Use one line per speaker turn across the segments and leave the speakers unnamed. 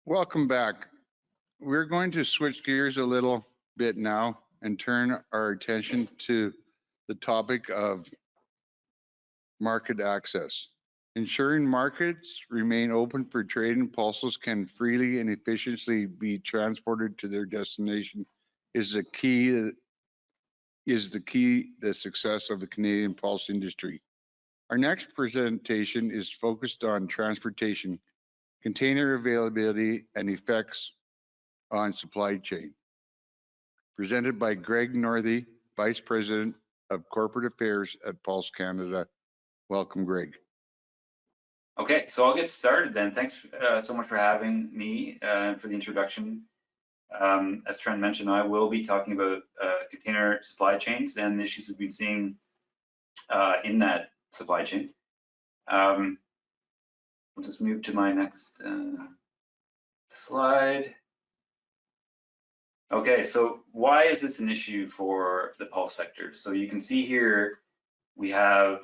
Welcome back. We're going to switch gears a little bit now and turn our attention to the topic of market access. Ensuring markets remain open for trade and parcels can freely and efficiently be transported to their destination is the key the success of the Canadian pulse industry. Our next presentation is focused on transportation, container availability, and effects on supply chain. Presented by Greg Northey, Vice President of Corporate Affairs at Pulse Canada. Welcome, Greg.
Okay, so I'll get started then. Thanks so much for having me and for the introduction. As Trent mentioned, I will be talking about container supply chains and the issues we've been seeing in that supply chain. We'll just move to my next slide. Okay, so why is this an issue for the pulse sector? So you can see here we have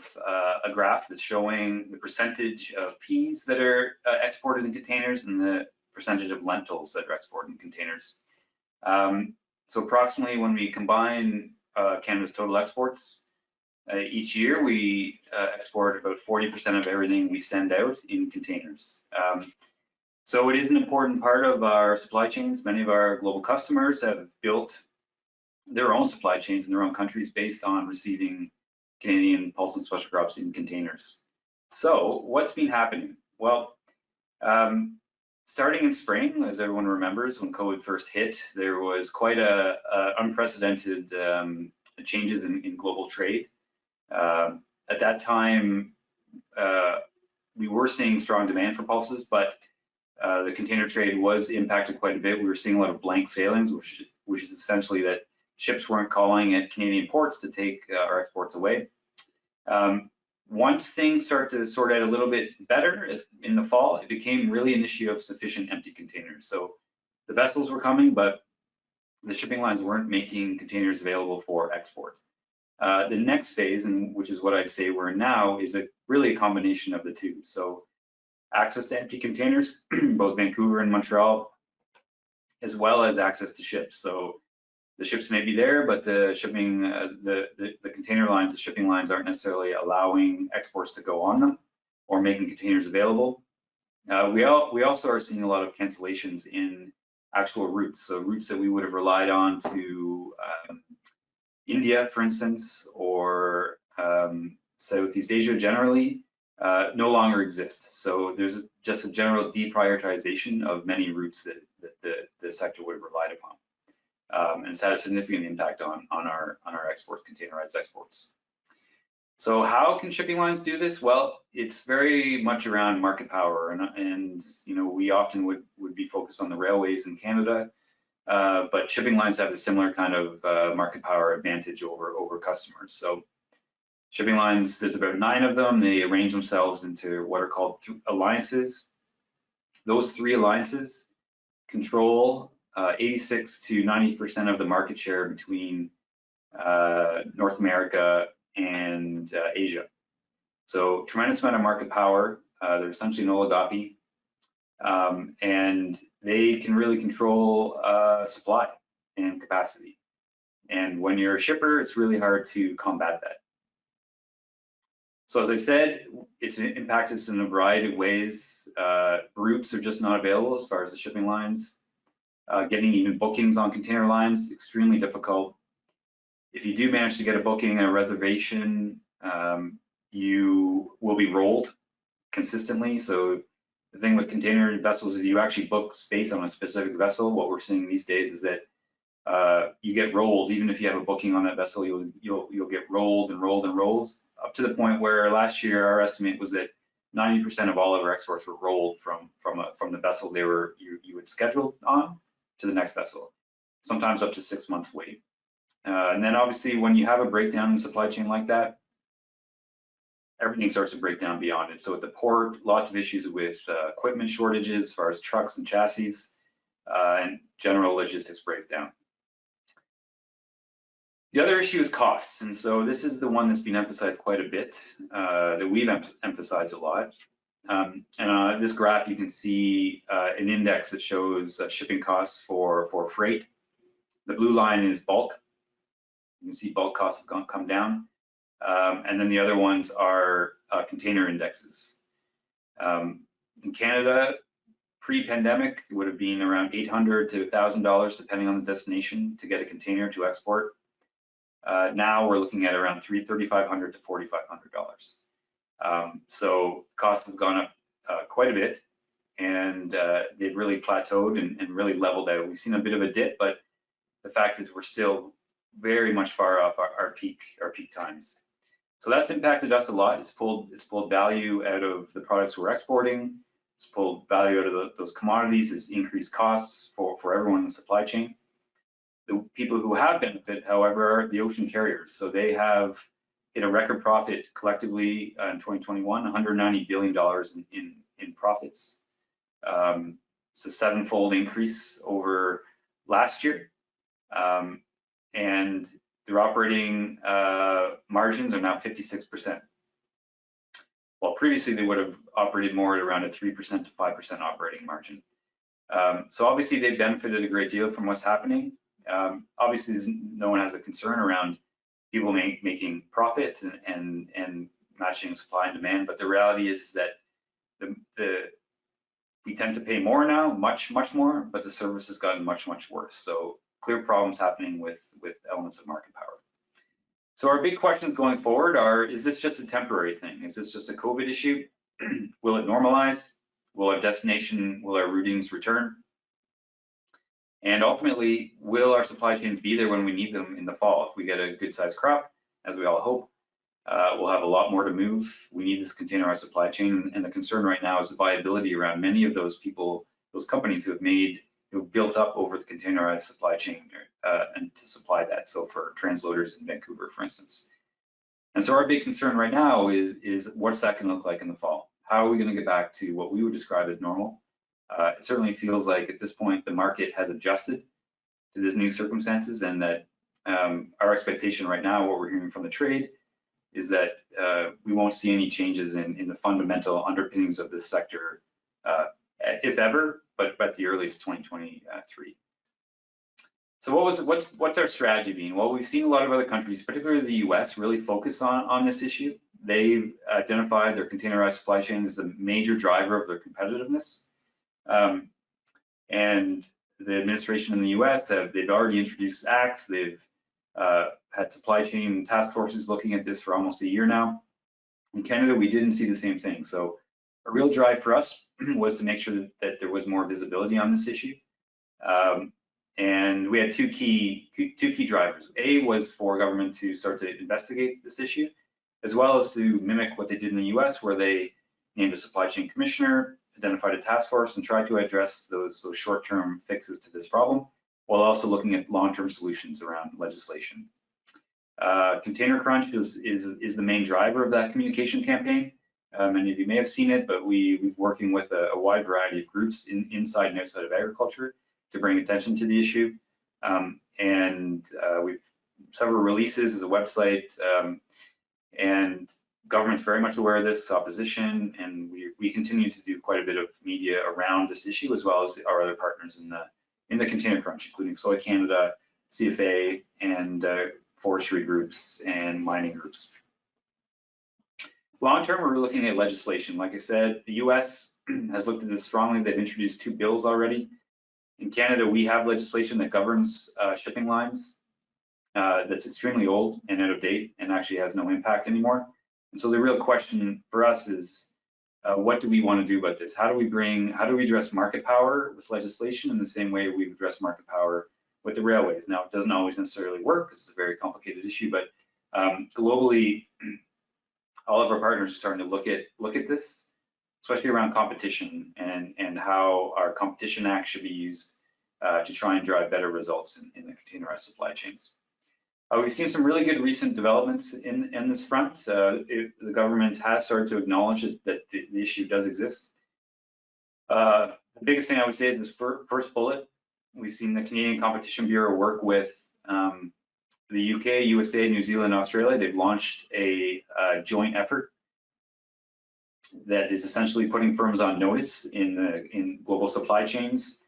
a graph that's showing the percentage of peas that are exported in containers and the percentage of lentils that are exported in containers. So approximately when we combine Canada's total exports, each year we export about 40% of everything we send out in containers. So it is an important part of our supply chains. Many of our global customers have built their own supply chains in their own countries based on receiving Canadian pulse and special crops in containers. So what's been happening? Well, starting in spring, as everyone remembers, when COVID first hit, there was quite a unprecedented changes in global trade. At that time, we were seeing strong demand for pulses, but the container trade was impacted quite a bit. We were seeing a lot of blank sailings, which is essentially that ships weren't calling at Canadian ports to take our exports away. Once things started to sort out a little bit better in the fall, it became really an issue of sufficient empty containers. So the vessels were coming, but the shipping lines weren't making containers available for export. The next phase, and which is what I'd say we're in now, is really a combination of the two. So access to empty containers, both Vancouver and Montreal, as well as access to ships. So the ships may be there, but the shipping, the container lines, the shipping lines aren't necessarily allowing exports to go on them or making containers available. We also are seeing a lot of cancellations in actual routes. So routes that we would have relied on to India, for instance, or Southeast Asia generally, no longer exist. So there's just a general deprioritization of many routes that the sector would have relied upon. And it's had a significant impact on our exports, containerized exports. So how can shipping lines do this? Well, it's very much around market power, and you know, we often would be focused on the railways in Canada, but shipping lines have a similar kind of market power advantage over customers. So shipping lines, there's about 9 of them. They arrange themselves into what are called alliances. Those 3 alliances control 86 to 90% of the market share between North America and Asia. So tremendous amount of market power. They're essentially an oligopoly, and they can really control supply and capacity. And when you're a shipper, it's really hard to combat that. So as I said, it's impacted us in a variety of ways. Routes are just not available as far as the shipping lines. Getting even bookings on container lines, extremely difficult. If you do manage to get a booking, a reservation, you will be rolled consistently. So the thing with container vessels is you actually book space on a specific vessel. What we're seeing these days is that you get rolled. Even if you have a booking on that vessel, you'll get rolled and rolled and rolled, up to the point where last year our estimate was that 90% of all of our exports were rolled from the vessel you had scheduled on to the next vessel, sometimes up to 6 months wait. And then obviously when you have a breakdown in the supply chain like that, everything starts to break down beyond it. So at the port, lots of issues with equipment shortages as far as trucks and chassis, and general logistics breaks down. The other issue is costs, and so this is the one that's been emphasized quite a bit, that we've emphasized a lot. This graph, you can see an index that shows shipping costs for freight. The blue line is bulk. You can see bulk costs have come down. And then the other ones are container indexes. In Canada, pre-pandemic, it would have been around $800 to $1,000, depending on the destination, to get a container to export. Now we're looking at around $3,500 to $4,500. So costs have gone up quite a bit, and they've really plateaued and really leveled out. We've seen a bit of a dip, but the fact is we're still very much far off our peak times. So that's impacted us a lot. It's pulled value out of the products we're exporting. It's pulled value out of those commodities. It's increased costs for everyone in the supply chain. The people who have benefit, however, are the ocean carriers. So they have hit a record profit collectively in 2021, $190 billion in profits. It's a sevenfold increase over last year. And their operating margins are now 56%. While previously they would have operated more at around a 3% to 5% operating margin. So obviously they benefited a great deal from what's happening. Obviously no one has a concern around people making profit and matching supply and demand, but the reality is that we tend to pay more now, much more, but the service has gotten much worse. So clear problems happening with elements of market power. So our big questions going forward are, is this just a temporary thing? Is this just a COVID issue? Will it normalize? Will our routings return? And ultimately, will our supply chains be there when we need them in the fall? If we get a good sized crop, as we all hope, we'll have a lot more to move. We need this containerized supply chain. And the concern right now is the viability around many of those people, those companies who have built up over the containerized supply chain and to supply that. So for transloaders in Vancouver, for instance. And so our big concern right now is what's that going to look like in the fall? How are we going to get back to what we would describe as normal? It certainly feels like at this point the market has adjusted to these new circumstances, and that our expectation right now, what we're hearing from the trade, is that we won't see any changes in the fundamental underpinnings of this sector, if ever, but the earliest 2023. So what's our strategy been? Well, we've seen a lot of other countries, particularly the US, really focus on this issue. They've identified their containerized supply chain as the major driver of their competitiveness. And the administration in the US, they've already introduced acts. They've had supply chain task forces looking at this for almost a year now. In Canada, we didn't see the same thing. So a real drive for us was to make sure that there was more visibility on this issue. And we had two key drivers. A was for government to start to investigate this issue, as well as to mimic what they did in the US, where they named a supply chain commissioner, identified a task force, and tried to address those short-term fixes to this problem, while also looking at long-term solutions around legislation. Container crunch is the main driver of that communication campaign. Many of you may have seen it, but we've working with a wide variety of groups inside and outside of agriculture to bring attention to the issue. We've several releases as a website, and government's very much aware of this opposition, and we continue to do quite a bit of media around this issue, as well as our other partners in the container crunch, including Soy Canada, CFA, and forestry groups and mining groups. Long term, we're looking at legislation. Like I said, the US has looked at this strongly. They've introduced 2 bills already. In Canada, we have legislation that governs shipping lines that's extremely old and out of date and actually has no impact anymore. And so the real question for us is, what do we want to do about this? How do we address market power with legislation in the same way we've addressed market power with the railways? Now, it doesn't always necessarily work because it's a very complicated issue, but globally, all of our partners are starting to look at this, especially around competition and how our Competition Act should be used to try and drive better results in the containerized supply chains. We've seen some really good recent developments in this front. The government has started to acknowledge that the issue does exist. The biggest thing I would say is this first bullet. We've seen the Canadian Competition Bureau work with the UK, USA, New Zealand, Australia. They've launched a joint effort that is essentially putting firms on notice in global supply chains.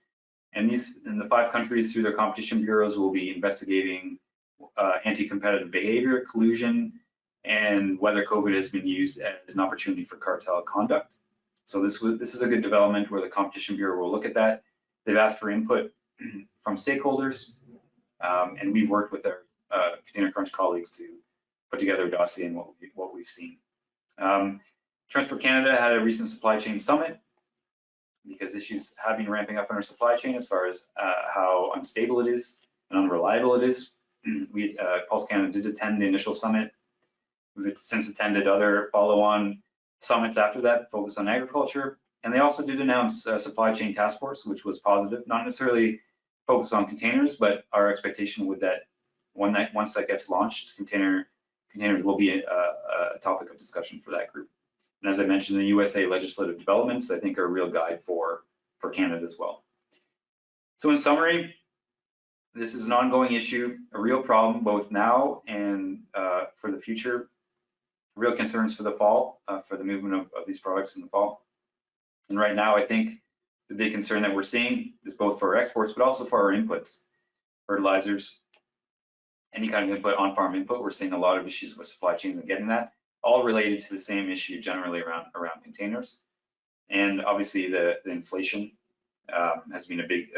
And in the 5 countries through their competition bureaus will be investigating anti-competitive behavior, collusion, and whether COVID has been used as an opportunity for cartel conduct. So this is a good development where the Competition Bureau will look at that. They've asked for input from stakeholders, and we've worked with our Container Crunch colleagues to put together a dossier and what we've seen. Transport Canada had a recent supply chain summit because issues have been ramping up in our supply chain as far as how unstable it is and unreliable it is. Pulse Canada did attend the initial summit. We've since attended other follow-on summits after that, focused on agriculture. And they also did announce a supply chain task force, which was positive, not necessarily focused on containers, but our expectation would that once that gets launched, containers will be a topic of discussion for that group. And as I mentioned, the USA legislative developments, I think, are a real guide for Canada as well. So in summary, this is an ongoing issue, a real problem, both now and for the future. Real concerns for the fall, for the movement of these products in the fall. And right now, I think the big concern that we're seeing is both for our exports, but also for our inputs, fertilizers, any kind of input, on-farm input. We're seeing a lot of issues with supply chains and getting that, all related to the same issue generally around containers. And obviously the inflation has been a big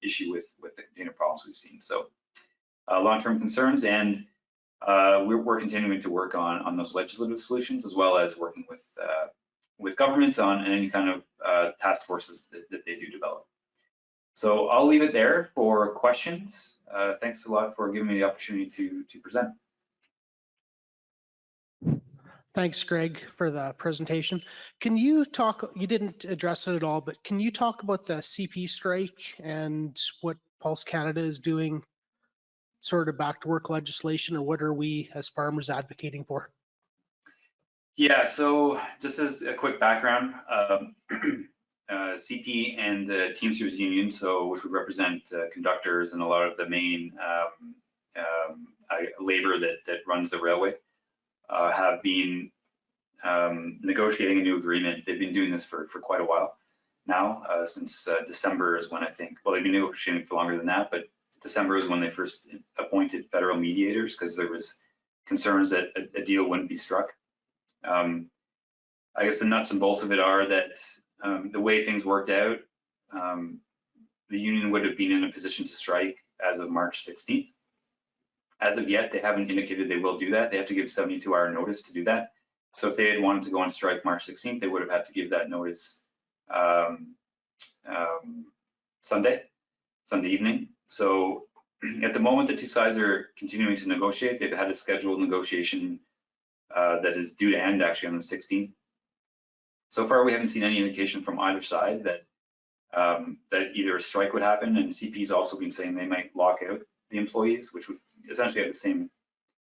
issue with the container problems we've seen. So long-term concerns, and we're continuing to work on those legislative solutions, as well as working with governments on any kind of task forces that they do develop. So I'll leave it there for questions. Thanks a lot for giving me the opportunity to present.
Thanks, Greg, for the presentation. Can you talk, you didn't address it at all, but can you talk about the CP strike and what Pulse Canada is doing, sort of back to work legislation, or what are we as farmers advocating for?
Yeah, so just as a quick background, CP and the Teamsters Union, so which would represent conductors and a lot of the main labor that runs the railway, have been negotiating a new agreement. They've been doing this for quite a while now, since December is when I think, well, they've been negotiating for longer than that, but December is when they first appointed federal mediators because there was concerns that a deal wouldn't be struck. I guess the nuts and bolts of it are that the way things worked out, the union would have been in a position to strike as of March 16th. As of yet, they haven't indicated they will do that. They have to give 72-hour notice to do that. So if they had wanted to go on strike March 16th, they would have had to give that notice Sunday evening. So at the moment, the two sides are continuing to negotiate. They've had a scheduled negotiation that is due to end actually on the 16th. So far, we haven't seen any indication from either side that that either a strike would happen, and CP's also been saying they might lock out the employees, which would essentially have the same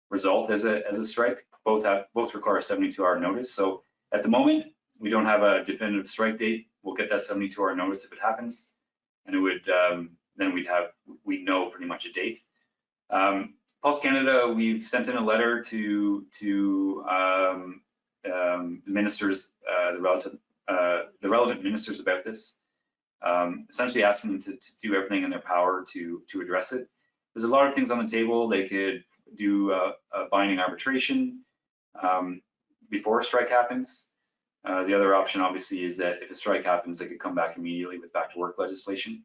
result as a strike. Both require a 72-hour notice. So at the moment, we don't have a definitive strike date. We'll get that 72-hour notice if it happens, and it would then we'd know pretty much a date. Pulse Canada, we've sent in a letter to ministers, the relevant ministers about this, essentially asking them to do everything in their power to address it. There's a lot of things on the table. They could do a binding arbitration before a strike happens. The other option, obviously, is that if a strike happens, they could come back immediately with back to work legislation.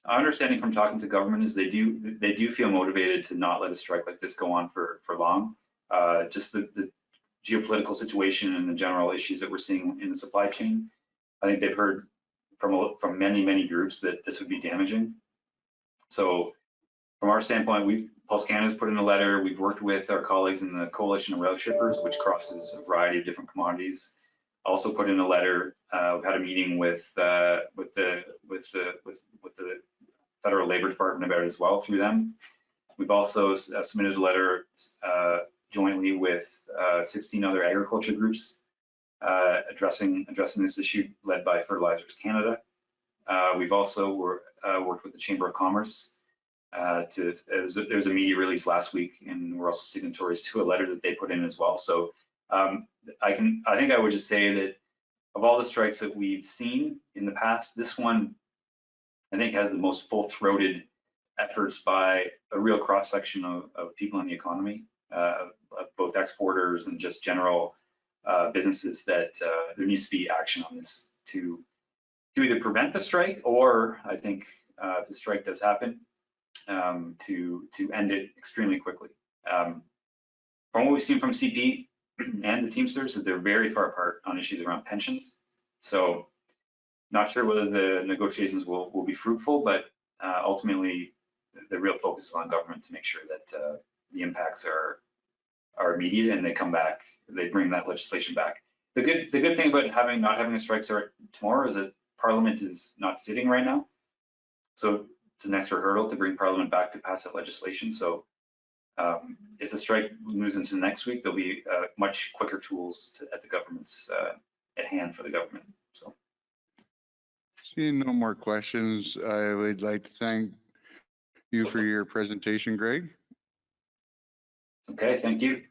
Our understanding from talking to government is they do feel motivated to not let a strike like this go on for long. Just the geopolitical situation and the general issues that we're seeing in the supply chain. I think they've heard from many groups that this would be damaging. So from our standpoint, Pulse Canada's put in a letter. We've worked with our colleagues in the Coalition of Rail Shippers, which crosses a variety of different commodities. Also put in a letter. We've had a meeting with the Federal Labor Department about it as well through them. We've also submitted a letter jointly with 16 other agriculture groups addressing this issue, led by Fertilizers Canada. We've also worked with the Chamber of Commerce. There was a media release last week, and we're also signatories to a letter that they put in as well. So I think I would just say that of all the strikes that we've seen in the past, this one, I think, has the most full-throated efforts by a real cross-section of people in the economy, of both exporters and just general businesses, that there needs to be action on this to either prevent the strike, or I think if the strike does happen, to end it extremely quickly. From what we've seen from CP and the Teamsters, that they're very far apart on issues around pensions. So not sure whether the negotiations will be fruitful, but ultimately the real focus is on government to make sure that the impacts are immediate and they bring that legislation back. The good thing about not having a strike start tomorrow is that Parliament is not sitting right now. So it's an extra hurdle to bring Parliament back to pass that legislation. So if the strike moves into next week, there'll be much quicker tools at the government's at hand for the government. So,
Seeing no more questions, I would like to thank you for your presentation, Greg.
okay, thank you.